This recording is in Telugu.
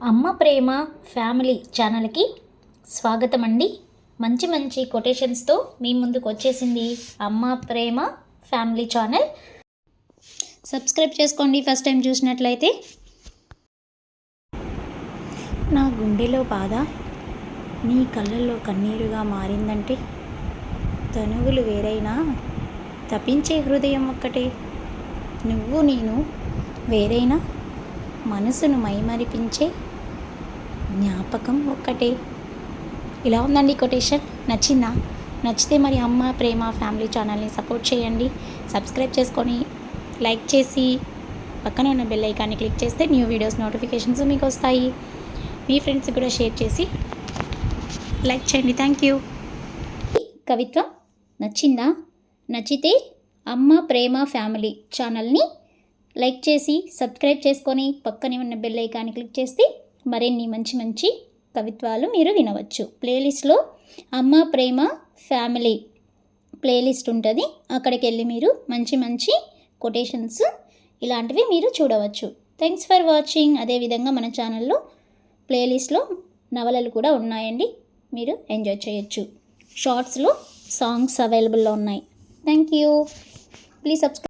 అమ్మ ప్రేమ ఫ్యామిలీ ఛానల్కి స్వాగతం అండి. మంచి మంచి కొటేషన్స్తో మీ ముందుకు వచ్చేసింది అమ్మ ప్రేమ ఫ్యామిలీ ఛానల్. సబ్స్క్రైబ్ చేసుకోండి ఫస్ట్ టైం చూసినట్లయితే. నా గుండెలో బాధ నీ కళ్ళల్లో కన్నీరుగా మారిందంటే, తనువులు వేరైనా తపించే హృదయం ఒక్కటే. నువ్వు నేను వేరైనా మనసును మైమరిపించే జ్ఞాపకం ఒక్కటే. ఇలా ఉందండి కొటేషన్. నచ్చిందా? నచ్చితే మరి అమ్మ ప్రేమ ఫ్యామిలీ ఛానల్ని సపోర్ట్ చేయండి. సబ్స్క్రైబ్ చేసుకొని లైక్ చేసి పక్కన ఉన్న బెల్ ఐకాన్ని క్లిక్ చేస్తే న్యూ వీడియోస్ నోటిఫికేషన్స్ మీకు వస్తాయి. మీ ఫ్రెండ్స్కి కూడా షేర్ చేసి లైక్ చేయండి. Thank you. కవిత్వం నచ్చిందా? నచ్చితే అమ్మ ప్రేమ ఫ్యామిలీ ఛానల్ని లైక్ చేసి సబ్స్క్రైబ్ చేసుకొని పక్కనే ఉన్న బెల్ ఐకాన్ని క్లిక్ చేస్తే మరిన్ని మంచి మంచి కవిత్వాలు మీరు వినవచ్చు. ప్లేలిస్ట్లో అమ్మ ప్రేమ ఫ్యామిలీ ప్లేలిస్ట్ ఉంటుంది. అక్కడికి వెళ్ళి మీరు మంచి మంచి కొటేషన్స్ ఇలాంటివి మీరు చూడవచ్చు. Thanks for watching. అదేవిధంగా మన ఛానల్లో ప్లేలిస్ట్లో నవలలు కూడా ఉన్నాయండి, మీరు ఎంజాయ్ చేయొచ్చు. షార్ట్స్లో సాంగ్స్ అవైలబుల్లో ఉన్నాయి. Thank you. Please subscribe.